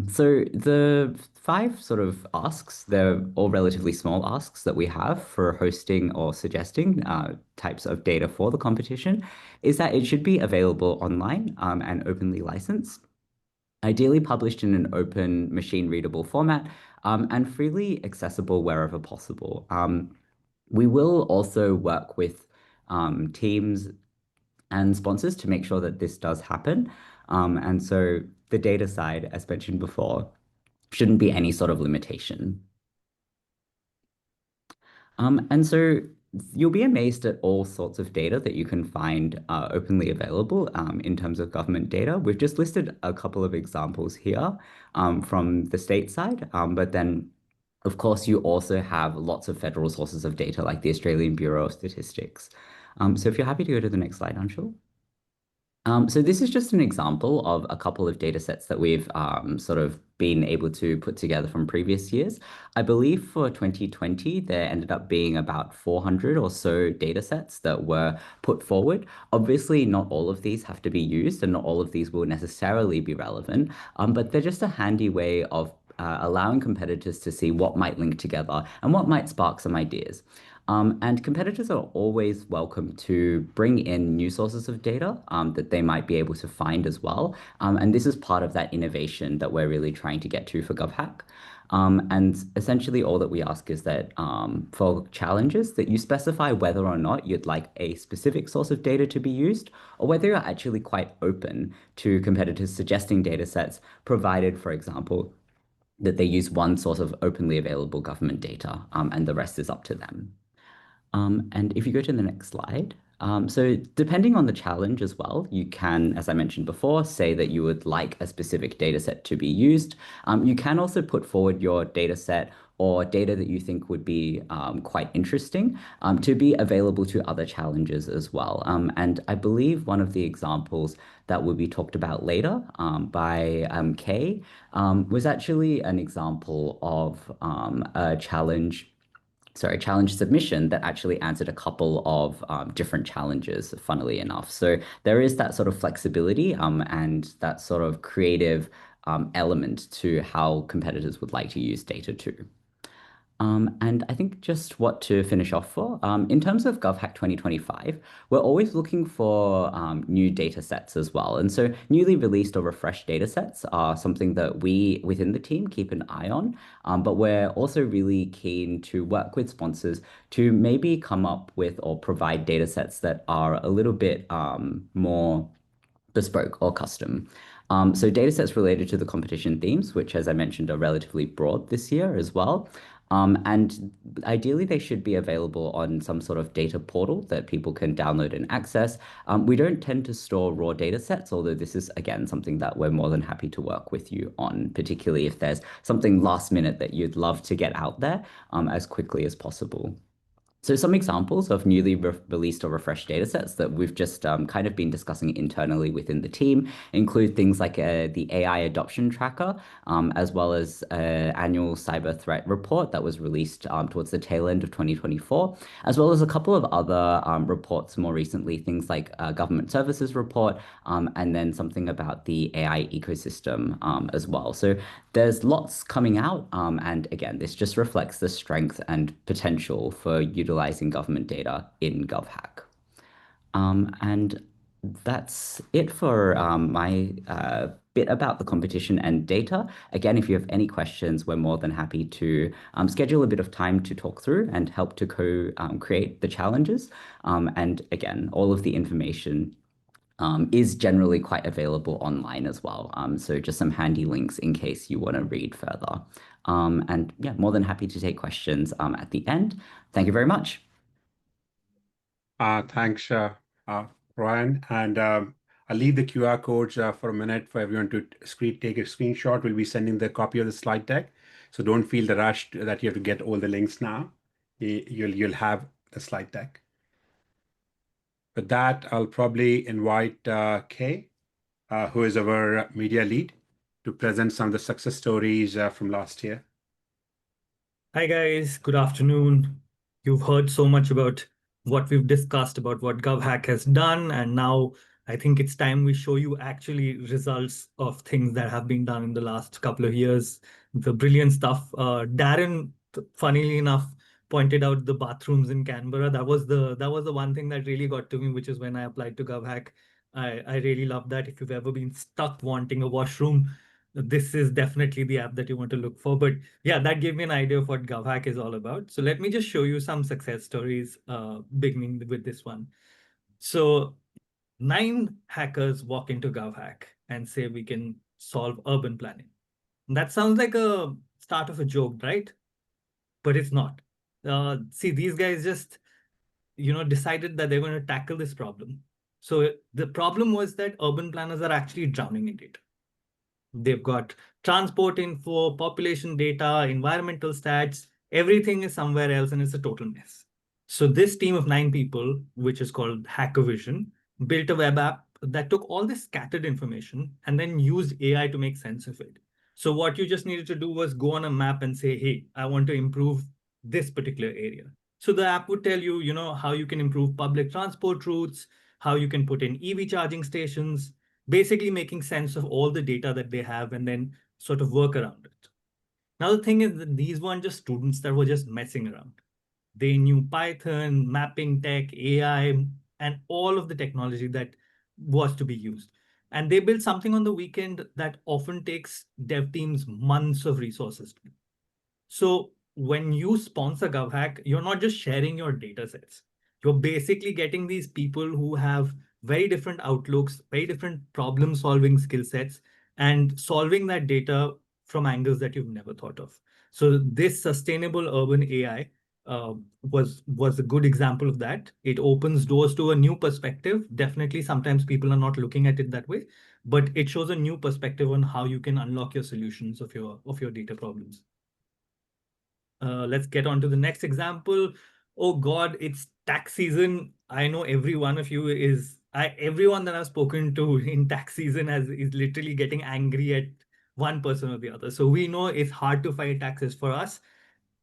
So the 5 sort of asks, they're all relatively small asks that we have for hosting or suggesting types of data for the competition, is that it should be available online and openly licensed, ideally published in an open machine readable format, and freely accessible wherever possible. We will also work with teams and sponsors to make sure that this does happen. And so the data side, as mentioned before, shouldn't be any sort of limitation. And so you'll be amazed at all sorts of data that you can find openly available in terms of government data. We've just listed a couple of examples here from the state side, but then of course, you also have lots of federal sources of data like the Australian Bureau of Statistics. So if you're happy to go to the next slide, Anshul. So this is just an example of a couple of data sets that we've sort of been able to put together from previous years. I believe for 2020, there ended up being about 400 or so data sets that were put forward. Obviously, not all of these have to be used and not all of these will necessarily be relevant, but they're just a handy way of allowing competitors to see what might link together and what might spark some ideas. And competitors are always welcome to bring in new sources of data that they might be able to find as well. And this is part of that innovation that we're really trying to get to for GovHack. And essentially all that we ask is that for challenges that you specify whether or not you'd like a specific source of data to be used, or whether you're actually quite open to competitors suggesting data sets, provided, for example, that they use one source of openly available government data and the rest is up to them. And if you go to the next slide, so depending on the challenge as well, you can, as I mentioned before, say that you would like a specific data set to be used. You can also put forward your data set or data that you think would be quite interesting to be available to other challenges as well. And I believe one of the examples that will be talked about later by Kay was actually an example of a challenge submission that actually answered a couple of different challenges, funnily enough. So there is that sort of flexibility and that sort of creative element to how competitors would like to use data too. And I think just what to finish off for, in terms of GovHack 2025, we're always looking for new data sets as well. And so newly released or refreshed data sets are something that we within the team keep an eye on, but we're also really keen to work with sponsors to maybe come up with or provide data sets that are a little bit more bespoke or custom. So data sets related to the competition themes, which as I mentioned are relatively broad this year as well. And ideally, they should be available on some sort of data portal that people can download and access. We don't tend to store raw data sets, although this is, again, something that we're more than happy to work with you on, particularly if there's something last minute that you'd love to get out there as quickly as possible. So some examples of newly released or refreshed data sets that we've just kind of been discussing internally within the team include things like the AI adoption tracker, as well as an annual cyber threat report that was released towards the tail end of 2024, as well as a couple of other reports more recently, things like a government services report, and then something about the AI ecosystem as well. So there's lots coming out, and again, this just reflects the strength and potential for utilizing government data in GovHack. And that's it for my bit about the competition and data. Again, if you have any questions, we're more than happy to schedule a bit of time to talk through and help to create the challenges. And again, all of the information is generally quite available online as well. So just some handy links in case you want to read further. And yeah, more than happy to take questions at the end. Thank you very much. Thanks, Ryan. And I'll leave the QR codes for a minute for everyone to take a screenshot. We'll be sending the copy of the slide deck. So don't feel the rush that you have to get all the links now. You'll have the slide deck. With that, I'll probably invite Kay, who is our media lead, to present some of the success stories from last year. Hi guys, good afternoon. You've heard so much about what we've discussed about what GovHack has done, and now I think it's time we show you actually results of things that have been done in the last couple of years. The brilliant stuff. Darren, funnily enough, pointed out the bathrooms in Canberra. That was the one thing that really got to me, which is when I applied to GovHack. I really love that. If you've ever been stuck wanting a washroom, this is definitely the app that you want to look for. But yeah, that gave me an idea of what GovHack is all about. So let me just show you some success stories, beginning with this one. So 9 hackers walk into GovHack and say we can solve urban planning. That sounds like a start of a joke, right? But it's not. See, these guys just decided that they're going to tackle this problem. So the problem was that urban planners are actually drowning in data. They've got transport info, population data, environmental stats, everything is somewhere else and it's a total mess. So this team of 9 people, which is called HackerVision, built a web app that took all this scattered information and then used AI to make sense of it. So what you just needed to do was go on a map and say, hey, I want to improve this particular area. So the app would tell you, how you can improve public transport routes, how you can put in EV charging stations, basically making sense of all the data that they have and then sort of work around it. Now, the thing is that these weren't just students that were just messing around. They knew Python, mapping tech, AI, and all of the technology that was to be used. And they built something on the weekend that often takes dev teams months of resources to do. So when you sponsor GovHack, you're not just sharing your data sets. You're basically getting these people who have very different outlooks, very different problem solving skill sets, and solving that data from angles that you've never thought of. So this sustainable urban AI was a good example of that. It opens doors to a new perspective. Definitely, sometimes people are not looking at it that way, but it shows a new perspective on how you can unlock your solutions of your data problems. Let's get on to the next example. Oh God, it's tax season. I know every one of you everyone that I've spoken to in tax season is literally getting angry at one person or the other. So we know it's hard to file taxes for us.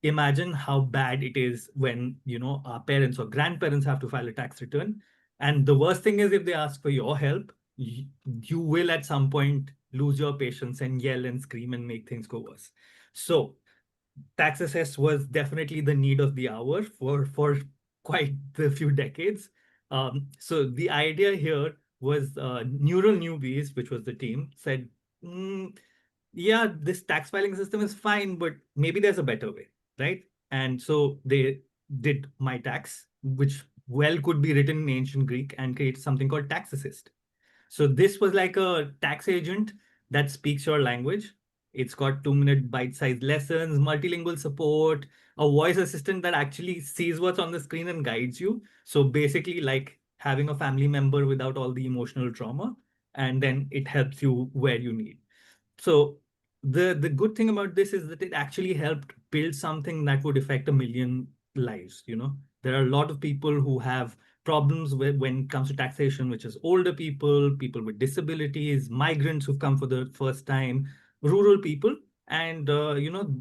Imagine how bad it is when our parents or grandparents have to file a tax return. And the worst thing is if they ask for your help, you will at some point lose your patience and yell and scream and make things go worse. So tax assess was definitely the need of the hour for quite a few decades. So the idea here was Neural Newbies, which was the team, said, yeah, this tax filing system is fine, but maybe there's a better way, right? And so they did My Tax, which well could be written in ancient Greek and create something called Tax Assist. So this was like a tax agent that speaks your language. It's got 2-minute bite-sized lessons, multilingual support, a voice assistant that actually sees what's on the screen and guides you. So basically like having a family member without all the emotional trauma, and then it helps you where you need. So the good thing about this is that it actually helped build something that would affect 1 million lives. There are a lot of people who have problems when it comes to taxation, which is older people, people with disabilities, migrants who've come for the first time, rural people, and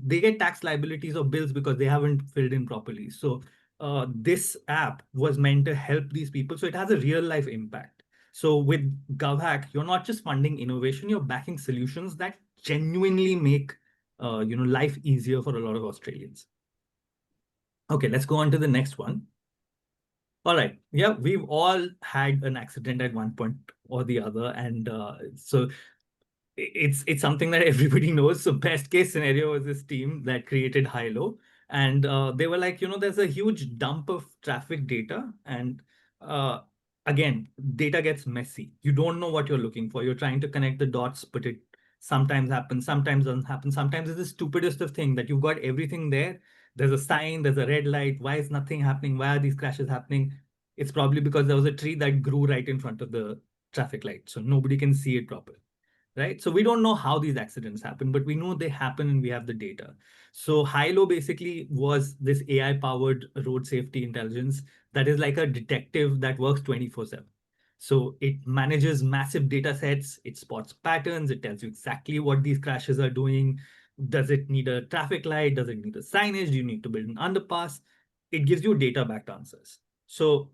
they get tax liabilities or bills because they haven't filled in properly. So this app was meant to help these people. So it has a real life impact. So with GovHack, you're not just funding innovation, you're backing solutions that genuinely make life easier for a lot of Australians. Okay, let's go on to the next one. All right. Yeah, we've all had an accident at one point or the other. And so it's something that everybody knows. So best case scenario was this team that created Hilo. And they were like, there's a huge dump of traffic data. And again, data gets messy. You don't know what you're looking for. You're trying to connect the dots, but it sometimes happens, sometimes doesn't happen. Sometimes it's the stupidest of thing that you've got everything there. There's a sign, there's a red light. Why is nothing happening? Why are these crashes happening? It's probably because there was a tree that grew right in front of the traffic light, so nobody can see it properly. Right? So we don't know how these accidents happen, but we know they happen and we have the data. So Hilo basically was this AI-powered road safety intelligence that is like a detective that works 24/7. So it manages massive data sets, it spots patterns, it tells you exactly what these crashes are doing. Does it need a traffic light? Does it need a signage? Do you need to build an underpass? It gives you data-backed answers. So,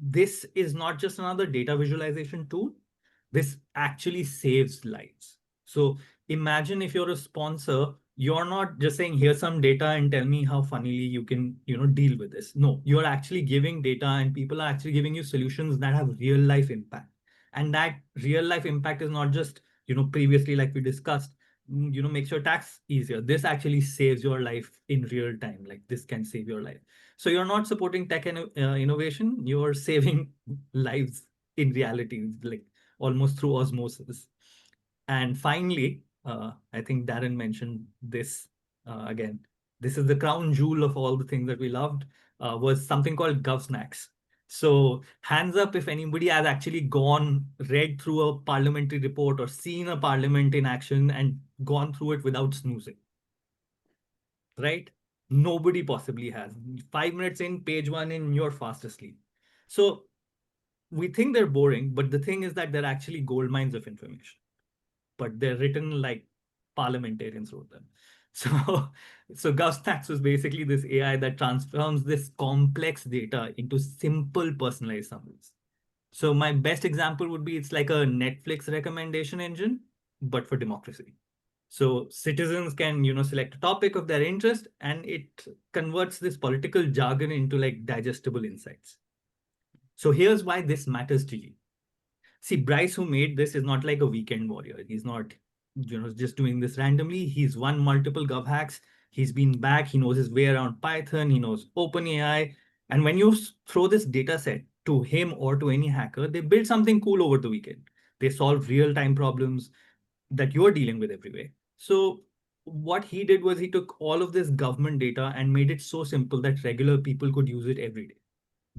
this is not just another data visualization tool. This actually saves lives. So imagine if you're a sponsor, you're not just saying, here's some data and tell me how funnily you can, deal with this. No, you're actually giving data and people are actually giving you solutions that have real life impact. And that real life impact is not just, previously, like we discussed, makes your tax easier. This actually saves your life in real time. Like this can save your life. So you're not supporting tech and innovation, you're saving lives in reality, like almost through osmosis. And finally, I think Darren mentioned this again. This is the crown jewel of all the things that we loved, was something called GovSnacks. So hands up if anybody has actually read through a parliamentary report or seen a parliament in action and gone through it without snoozing. Right? Nobody possibly has. 5 minutes in, page 1 in, you're fast asleep. So we think they're boring, but the thing is that they're actually gold mines of information. But they're written like parliamentarians wrote them. So GovStacks was basically this AI that transforms this complex data into simple personalized summaries. So my best example would be it's like a Netflix recommendation engine, but for democracy. So citizens can, select a topic of their interest, and it converts this political jargon into like digestible insights. So here's why this matters to you. See, Bryce, who made this, is not like a weekend warrior. He's not, just doing this randomly. He's won multiple GovHacks. He's been back. He knows his way around Python. He knows OpenAI. And when you throw this data set to him or to any hacker, they build something cool over the weekend. They solve real-time problems that you're dealing with every way. So what he did was he took all of this government data and made it so simple that regular people could use it every day.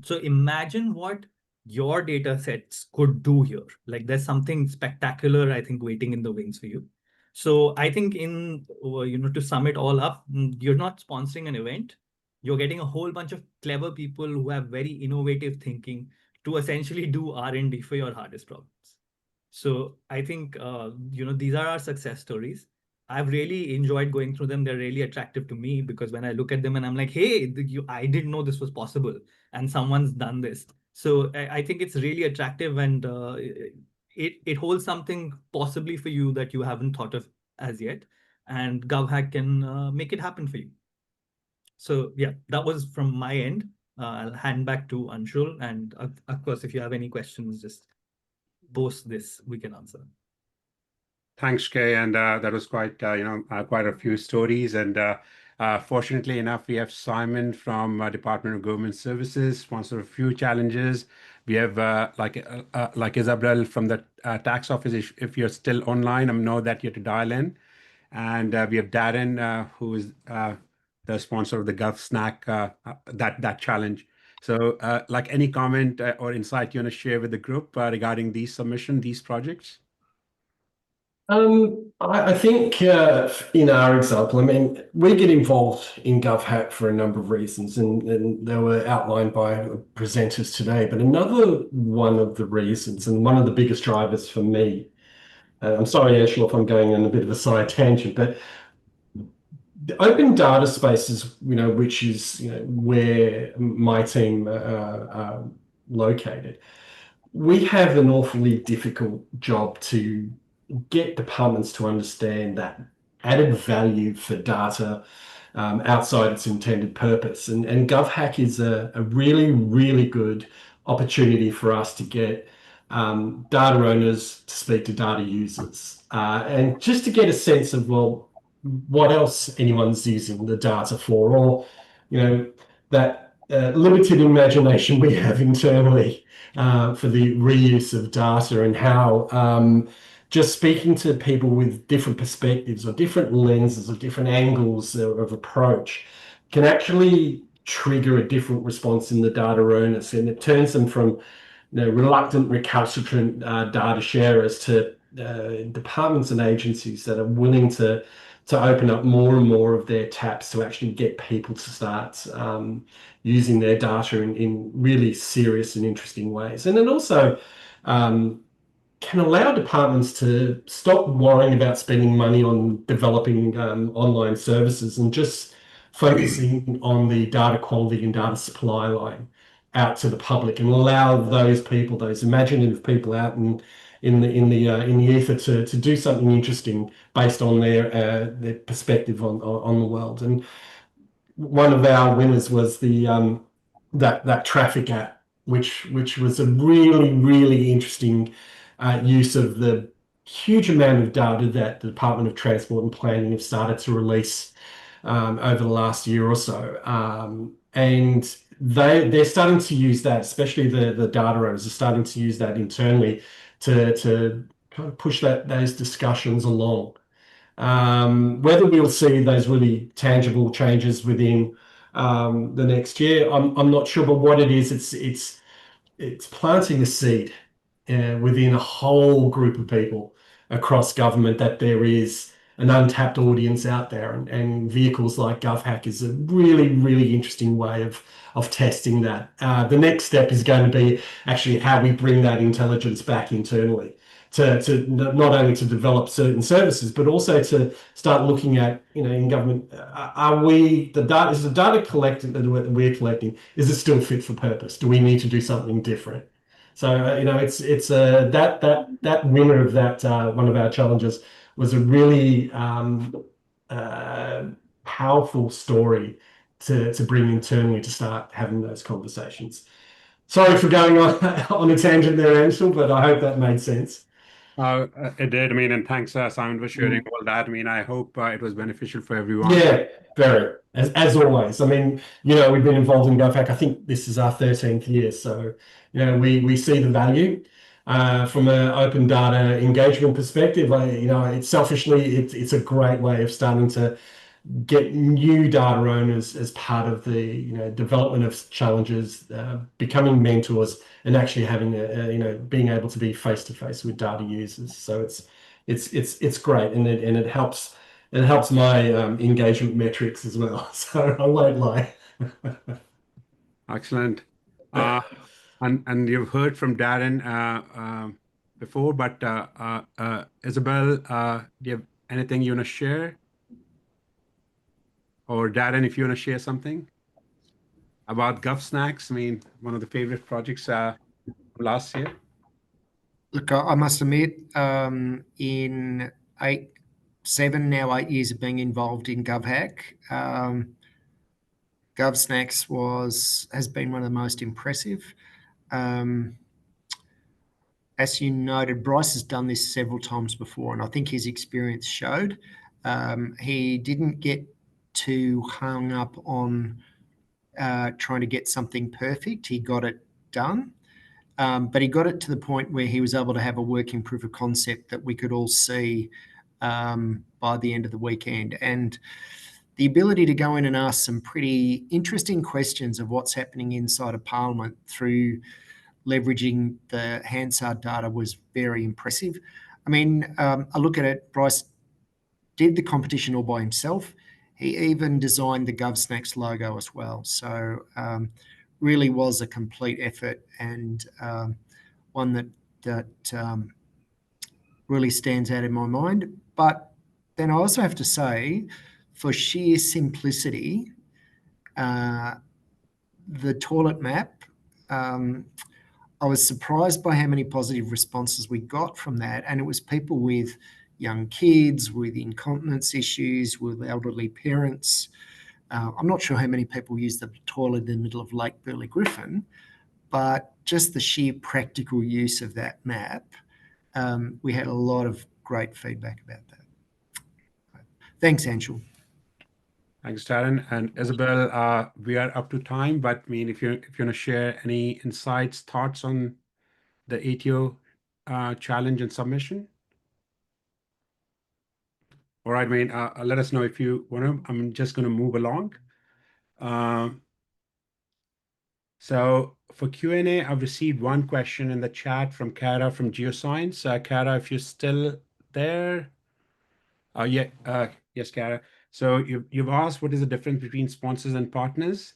So imagine what your data sets could do here. Like there's something spectacular, I think, waiting in the wings for you. So I think to sum it all up, you're not sponsoring an event. You're getting a whole bunch of clever people who have very innovative thinking to essentially do R&D for your hardest problems. So I think, these are our success stories. I've really enjoyed going through them. They're really attractive to me because when I look at them and I'm like, hey, I didn't know this was possible and someone's done this. So I think it's really attractive, and it holds something possibly for you that you haven't thought of as yet. And GovHack can make it happen for you. So yeah, that was from my end. I'll hand back to Anshul. And of course, if you have any questions, just post this, we can answer. Thanks, Kay, and that was quite quite a few stories. And fortunately enough, we have Simon from Department of Government Services, sponsor a few challenges. We have like Isabel from the tax office. If you're still online, I know that you have to dial in. And we have Darren, who is the sponsor of the Gov Snack that challenge. So, like any comment or insight you want to share with the group regarding these projects? I think in our example, I mean, we get involved in GovHack for a number of reasons, and they were outlined by presenters today. But another one of the reasons, and one of the biggest drivers for me, I'm sorry, Anshul, if I'm going on a bit of a side tangent, but the open data spaces, which is where my team are located, we have an awfully difficult job to get departments to understand that added value for data outside its intended purpose. And GovHack is a really, really good opportunity for us to get data owners to speak to data users and just to get a sense of, well, what else anyone's using the data for, or, that limited imagination we have internally for the reuse of data, and how just speaking to people with different perspectives or different lenses or different angles of approach can actually trigger a different response in the data owners, and it turns them from reluctant, recalcitrant data sharers to departments and agencies that are willing to open up more and more of their taps to actually get people to start using their data in really serious and interesting ways. And it also can allow departments to stop worrying about spending money on developing online services and just focusing on the data quality and data supply line out to the public, and allow those people, those imaginative people out in the ether to do something interesting based on their perspective on the world. And one of our winners was the that traffic app, which was a really interesting use of the huge amount of data that the Department of Transport and Planning have started to release over the last year or so. And they're starting to use that, especially the data owners are starting to use that internally to kind of push those discussions along. Whether we'll see those really tangible changes within the next year, I'm not sure. But what it is, it's planting a seed within a whole group of people across government that there is an untapped audience out there, and vehicles like GovHack is a really interesting way of testing that. The next step is going to be actually how we bring that intelligence back internally to not only to develop certain services, but also to start looking at, in government, is the data collected that we're collecting, is it still fit for purpose? Do we need to do something different? So it's that winner of that one of our challenges was a really powerful story to bring internally to start having those conversations. Sorry for going on a tangent there, Anshul, but I hope that made sense. It did. And thanks, Simon, for sharing all that. I hope it was beneficial for everyone. Yeah, very. As always. We've been involved in GovHack. I think this is our 13th year. So, we see the value. From an open data engagement perspective, it's a great way of starting to get new data owners as part of the development of challenges, becoming mentors, and actually having being able to be face to face with data users. So it's great, and it helps my engagement metrics as well. So I won't lie. Excellent. And you've heard from Darren before, but Isabel, do you have anything you want to share? Or Darren, if you want to share something about GovSnacks, one of the favorite projects last year. Look, I must admit, in 8 years of being involved in GovHack, GovSnacks has been one of the most impressive. As you noted, Bryce has done this several times before, and I think his experience showed. He didn't get too hung up on trying to get something perfect. He got it done. But he got it to the point where he was able to have a working proof of concept that we could all see by the end of the weekend. And the ability to go in and ask some pretty interesting questions of what's happening inside of Parliament through leveraging the Hansard data was very impressive. I look at it, Bryce did the competition all by himself. He even designed the GovSnacks logo as well. So really was a complete effort, and one that really stands out in my mind. But then I also have to say, for sheer simplicity, the toilet map, I was surprised by how many positive responses we got from that. And it was people with young kids, with incontinence issues, with elderly parents. I'm not sure how many people use the toilet in the middle of Lake Burley Griffin, but just the sheer practical use of that map, we had a lot of great feedback about that. Thanks, Anshul. Thanks, Darren and Isabel. We are up to time, but I mean, if you want to share any insights, thoughts on the ATO challenge and submission. All right, I mean, let us know if you want to. I'm just going to move along. So for Q&A, I've received one question in the chat from Kara from Geoscience. Kara, if you're still there. Yes, Kara. So you've asked what is the difference between sponsors and partners?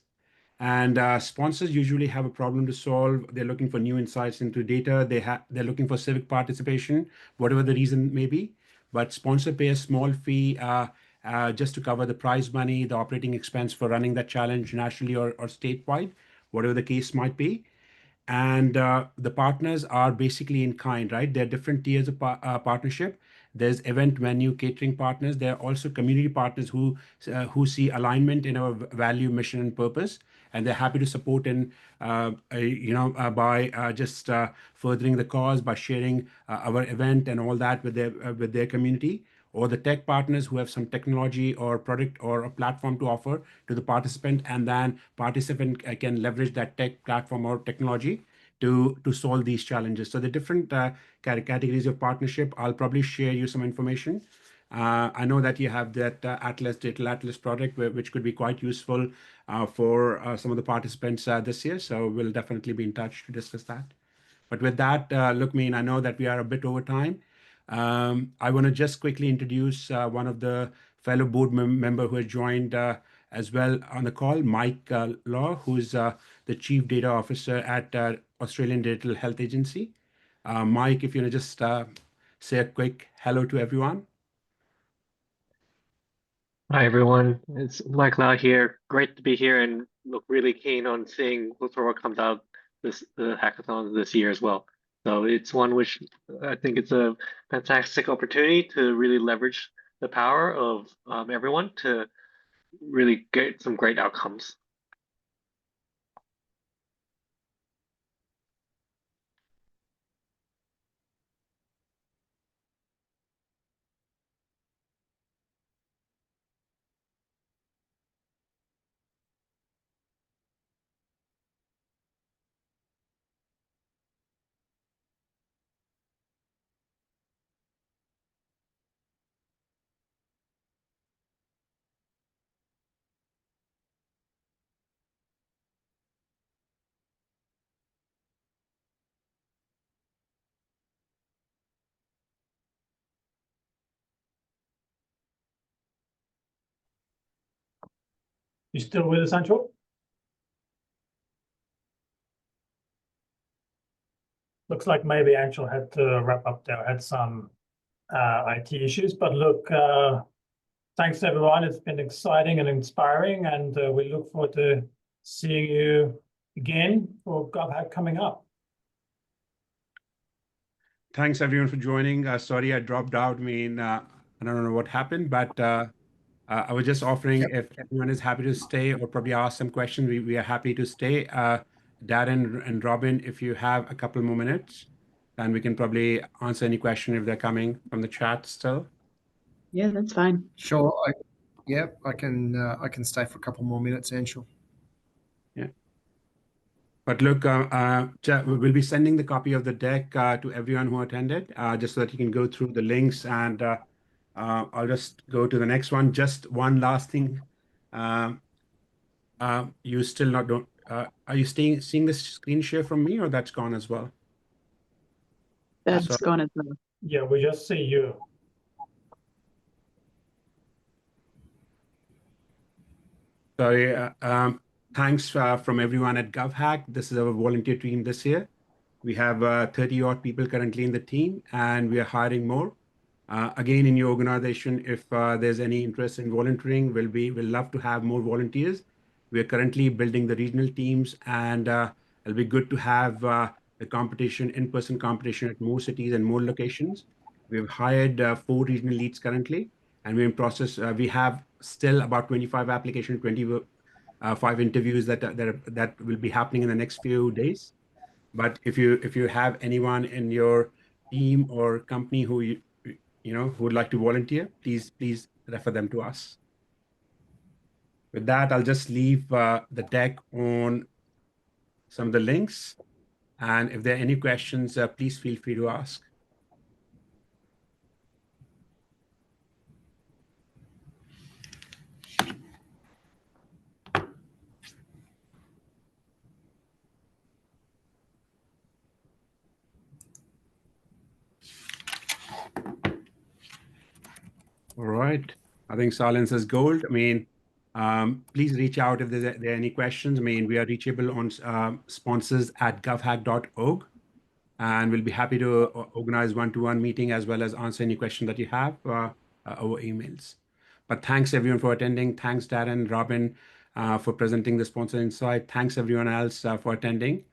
And sponsors usually have a problem to solve. They're looking for new insights into data. They're looking for civic participation, whatever the reason may be. But sponsor pay a small fee just to cover the prize money, the operating expense for running that challenge nationally or statewide, whatever the case might be. And the partners are basically in kind, right? There are different tiers of partnership. There's event venue catering partners. There are also community partners who see alignment in our value, mission, and purpose, and they're happy to support in by just furthering the cause by sharing our event and all that with their community. Or the tech partners who have some technology or product or a platform to offer to the participant, and then participant can leverage that tech platform or technology to solve these challenges. So the different categories of partnership, I'll probably share you some information. I know that you have that Digital Atlas product, which could be quite useful for some of the participants this year. So we'll definitely be in touch to discuss that. But with that, look, I know that we are a bit over time. I want to just quickly introduce one of the fellow board member who has joined as well on the call, Mike Law, who's the Chief Data Officer at Australian Digital Health Agency. Mike, if you want to just say a quick hello to everyone. Hi everyone, it's Mike Lau here. Great to be here and look really keen on seeing what comes out the hackathon this year as well. So it's one which I think it's a fantastic opportunity to really leverage the power of everyone to really get some great outcomes. You still with us, Anshul? Looks like maybe Anshul had to wrap up there, had some IT issues. But look, thanks everyone. It's been exciting and inspiring, and we look forward to seeing you again for GovHack coming up. Thanks everyone for joining. Sorry I dropped out. I don't know what happened, but I was just offering if anyone is happy to stay or probably ask some questions, we are happy to stay. Darren and Robin, if you have a couple more minutes, then we can probably answer any question if they're coming from the chat still. Yeah, that's fine. Sure. I can stay for a couple more minutes, Anshul. Yeah. But look, we'll be sending the copy of the deck to everyone who attended, just so that you can go through the links, and I'll just go to the next one. Just one last thing. You still not don't are you seeing this screen share from me, or that's gone as well? That's gone as well. Yeah, we just see you. Sorry. Thanks from everyone at GovHack. This is our volunteer team this year. We have 30 odd people currently in the team, and we are hiring more. Again, in your organization, if there's any interest in volunteering, we'll love to have more volunteers. We are currently building the regional teams, and it'll be good to have the competition, in-person competition at more cities and more locations. We've hired 4 regional leads currently, and we're in process. We have still about 25 applications, 25 interviews that will be happening in the next few days. But if you have anyone in your team or company who who would like to volunteer, please refer them to us. With that, I'll just leave the deck on some of the links. And if there are any questions, please feel free to ask. All right. I think silence is gold. I mean, please reach out if there are any questions. I mean, we are reachable on sponsors@govhack.org, and we'll be happy to organize one-to-one meeting as well as answer any question that you have over emails. But thanks everyone for attending. Thanks, Darren, Robin, for presenting the sponsor insight. Thanks everyone else for attending.